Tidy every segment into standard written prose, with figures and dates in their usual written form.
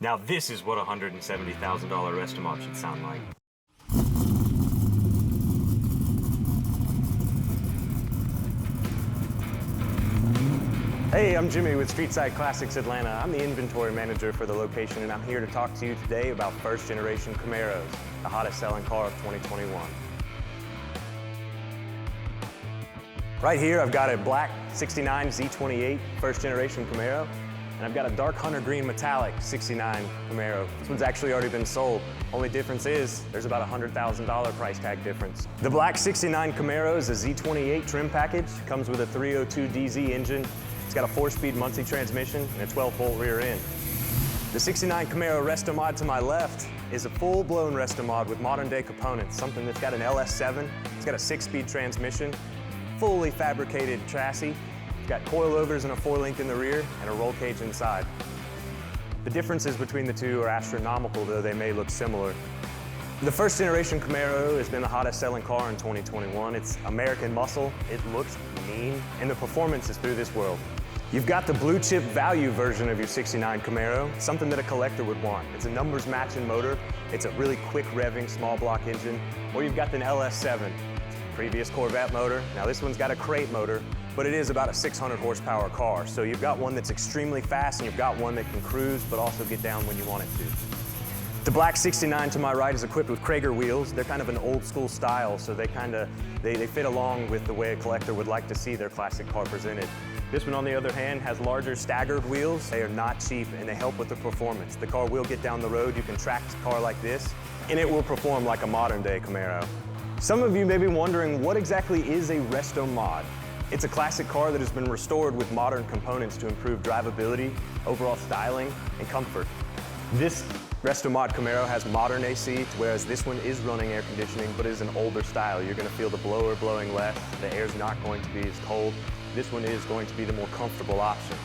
Now this is what a $170,000 Restomod should sound like. Hey, I'm Jimmy with Streetside Classics Atlanta. I'm the inventory manager for the location, and I'm here to talk to you today about first generation Camaros, the hottest selling car of 2021. Right here, I've got a black 69 Z28 first generation Camaro, and I've got a dark hunter green metallic 69 Camaro. This one's actually already been sold. Only difference is there's about a $100,000 price tag difference. The black 69 Camaro is a Z28 trim package. Comes with a 302 DZ engine. It's got a 4-speed Muncie transmission and a 12-volt rear end. The 69 Camaro Restomod to my left is a full-blown Restomod with modern-day components, something that's got an LS7, it's got a 6-speed transmission, fully fabricated chassis, it's got coilovers and a 4-link in the rear, and a roll cage inside. The differences between the two are astronomical, though they may look similar. The first generation Camaro has been the hottest selling car in 2021. It's American muscle, it looks mean, and the performance is through this world. You've got the blue chip value version of your 69 Camaro, something that a collector would want. It's a numbers matching motor, it's a really quick revving small block engine, or you've got an LS7, previous Corvette motor. Now this one's got a crate motor, but it is about a 600 horsepower car. So you've got one that's extremely fast and you've got one that can cruise, but also get down when you want it to. The black 69 to my right is equipped with Krager wheels. They're kind of an old school style, so they fit along with the way a collector would like to see their classic car presented. This one, on the other hand, has larger staggered wheels. They are not cheap and they help with the performance. The car will get down the road. You can track a car like this and it will perform like a modern day Camaro. Some of you may be wondering, what exactly is a Restomod? It's a classic car that has been restored with modern components to improve drivability, overall styling, and comfort. This Restomod Camaro has modern AC, whereas this one is running air conditioning, but is an older style. You're going to feel the blower blowing less, the air's not going to be as cold. This one is going to be the more comfortable option.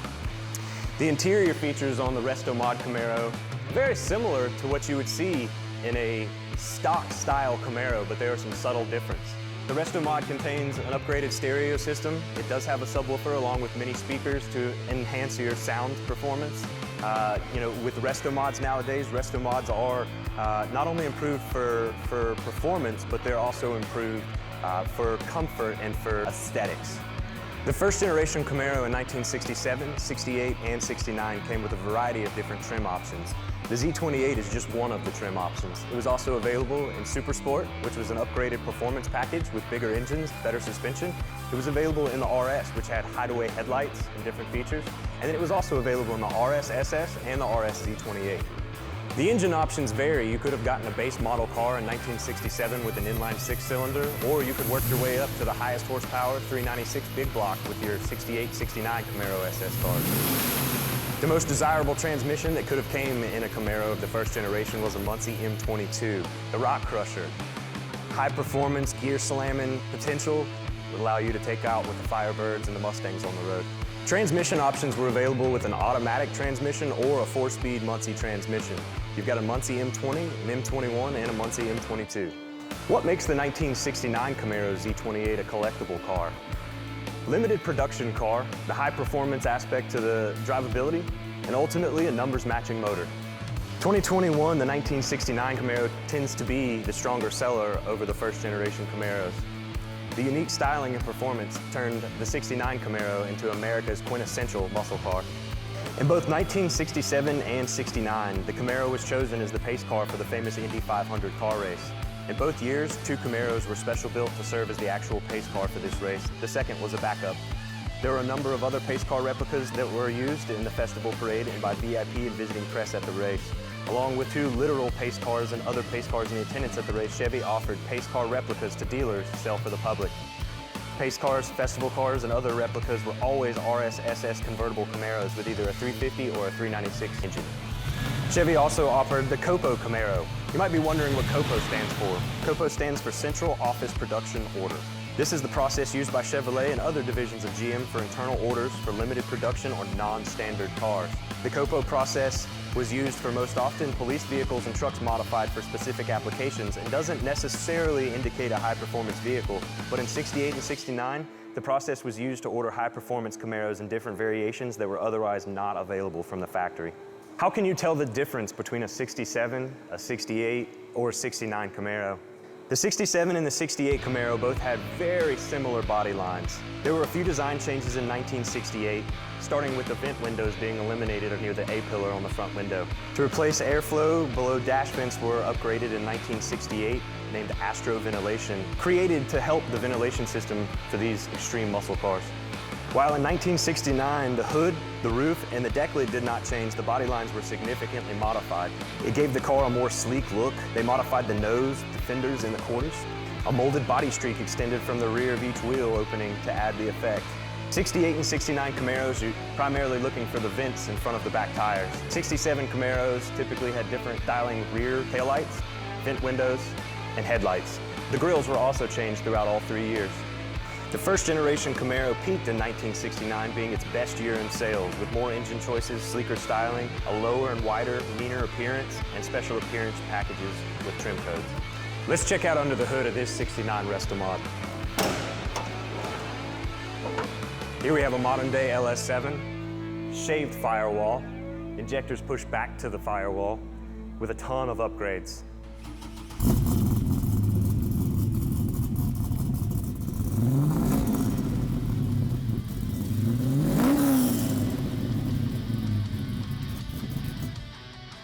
The interior features on the Restomod Camaro, very similar to what you would see in a stock style Camaro, but there are some subtle differences. The Restomod contains an upgraded stereo system. It does have a subwoofer along with mini speakers to enhance your sound performance. With Restomods nowadays, Restomods are not only improved for performance, but they're also improved for comfort and for aesthetics. The first generation Camaro in 1967, 68, and 69 came with a variety of different trim options. The Z28 is just one of the trim options. It was also available in Super Sport, which was an upgraded performance package with bigger engines, better suspension. It was available in the RS, which had hideaway headlights and different features. And then it was also available in the RS SS and the RS Z28. The engine options vary. You could have gotten a base model car in 1967 with an inline 6-cylinder, or you could work your way up to the highest horsepower 396 big block with your 68, 69 Camaro SS cars. The most desirable transmission that could have came in a Camaro of the first generation was a Muncie M22, the rock crusher. High performance, gear slamming potential would allow you to take out with the Firebirds and the Mustangs on the road. Transmission options were available with an automatic transmission or a 4-speed Muncie transmission. You've got a Muncie M20, an M21, and a Muncie M22. What makes the 1969 Camaro Z28 a collectible car? Limited production car, the high performance aspect to the drivability, and ultimately a numbers matching motor. 2021, the 1969 Camaro tends to be the stronger seller over the first generation Camaros. The unique styling and performance turned the 69 Camaro into America's quintessential muscle car. In both 1967 and 69, the Camaro was chosen as the pace car for the famous Indy 500 car race. In both years, 2 Camaros were special built to serve as the actual pace car for this race. The second was a backup. There were a number of other pace car replicas that were used in the festival parade and by VIP and visiting press at the race. Along with 2 literal pace cars and other pace cars in attendance at the race, Chevy offered pace car replicas to dealers to sell for the public. Pace cars, festival cars, and other replicas were always RS SS convertible Camaros with either a 350 or a 396 engine. Chevy also offered the COPO Camaro. You might be wondering what COPO stands for. COPO stands for Central Office Production Order. This is the process used by Chevrolet and other divisions of GM for internal orders for limited production or non-standard cars. The COPO process was used for most often police vehicles and trucks modified for specific applications and doesn't necessarily indicate a high-performance vehicle, but in 68 and 69, the process was used to order high-performance Camaros in different variations that were otherwise not available from the factory. How can you tell the difference between a 67, a 68, or a 69 Camaro? The 67 and the 68 Camaro both had very similar body lines. There were a few design changes in 1968, starting with the vent windows being eliminated near the A-pillar on the front window. To replace airflow, below dash vents were upgraded in 1968, named Astro Ventilation, created to help the ventilation system for these extreme muscle cars. While in 1969, the hood, the roof, and the deck lid did not change, the body lines were significantly modified. It gave the car a more sleek look. They modified the nose, the fenders, and the corners. A molded body streak extended from the rear of each wheel opening to add the effect. 68 and 69 Camaros, you're primarily looking for the vents in front of the back tires. 67 Camaros typically had different styling rear taillights, vent windows, and headlights. The grills were also changed throughout all 3 years. The first generation Camaro peaked in 1969, being its best year in sales, with more engine choices, sleeker styling, a lower and wider, meaner appearance, and special appearance packages with trim codes. Let's check out under the hood of this 69 Restomod. Here we have a modern day LS7, shaved firewall, injectors pushed back to the firewall, with a ton of upgrades.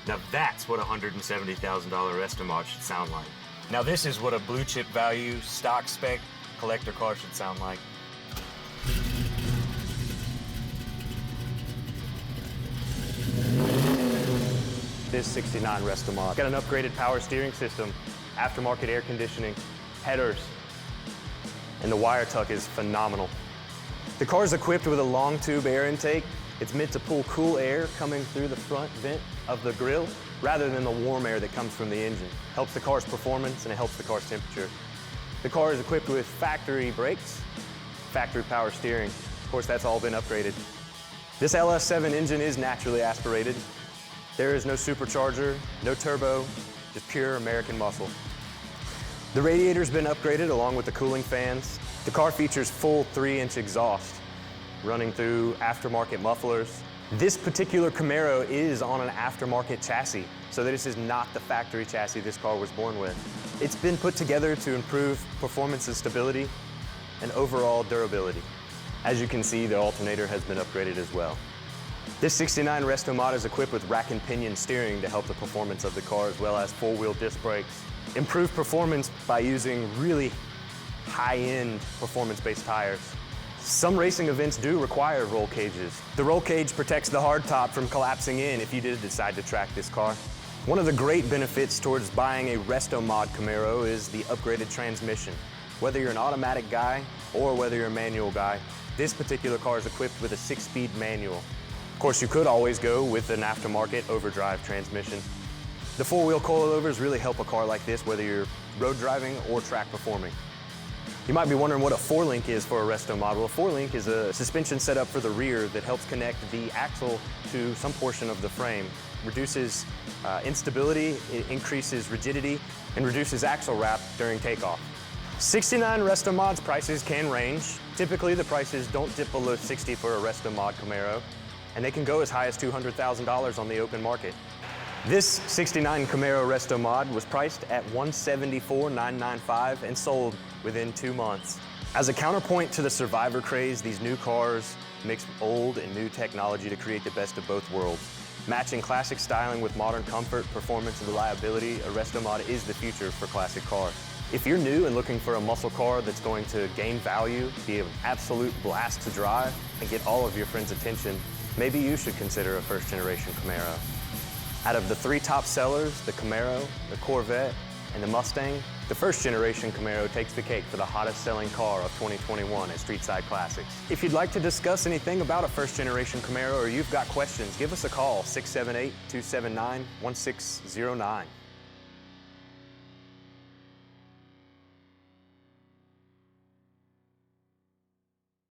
Now that's what a $170,000 Restomod should sound like. Now this is what a blue chip value, stock spec, collector car should sound like. This 69 Restomod. Got an upgraded power steering system, aftermarket air conditioning, headers, and the wire tuck is phenomenal. The car is equipped with a long tube air intake. It's meant to pull cool air coming through the front vent of the grille rather than the warm air that comes from the engine. Helps the car's performance and it helps the car's temperature. The car is equipped with factory brakes, factory power steering. Of course, that's all been upgraded. This LS7 engine is naturally aspirated. There is no supercharger, no turbo, just pure American muscle. The radiator's been upgraded along with the cooling fans. The car features full 3-inch exhaust running through aftermarket mufflers. This particular Camaro is on an aftermarket chassis, so this is not the factory chassis this car was born with. It's been put together to improve performance and stability and overall durability. As you can see, the alternator has been upgraded as well. This 69 Restomod is equipped with rack and pinion steering to help the performance of the car, as well as 4-wheel disc brakes. Improved performance by using really high-end performance-based tires. Some racing events do require roll cages. The roll cage protects the hardtop from collapsing in if you did decide to track this car. One of the great benefits towards buying a Restomod Camaro is the upgraded transmission. Whether you're an automatic guy or whether you're a manual guy, this particular car is equipped with a 6-speed manual. Of course, you could always go with an aftermarket overdrive transmission. The 4-wheel coilovers really help a car like this, whether you're road driving or track performing. You might be wondering what a 4-link is for a Restomod. Well, a 4-link is a suspension setup for the rear that helps connect the axle to some portion of the frame. Reduces instability, it increases rigidity, and reduces axle wrap during takeoff. 69 Restomod's prices can range. Typically, the prices don't dip below $60 for a Restomod Camaro, and they can go as high as $200,000 on the open market. This 69 Camaro Restomod was priced at $174,995 and sold within 2 months. As a counterpoint to the survivor craze, these new cars mix old and new technology to create the best of both worlds. Matching classic styling with modern comfort, performance, and reliability, a Restomod is the future for classic cars. If you're new and looking for a muscle car that's going to gain value, be an absolute blast to drive, and get all of your friends' attention, maybe you should consider a first-generation Camaro. Out of the 3 top sellers, the Camaro, the Corvette, and the Mustang, the first-generation Camaro takes the cake for the hottest-selling car of 2021 at Streetside Classics. If you'd like to discuss anything about a first-generation Camaro or you've got questions, give us a call, 678-279-1609.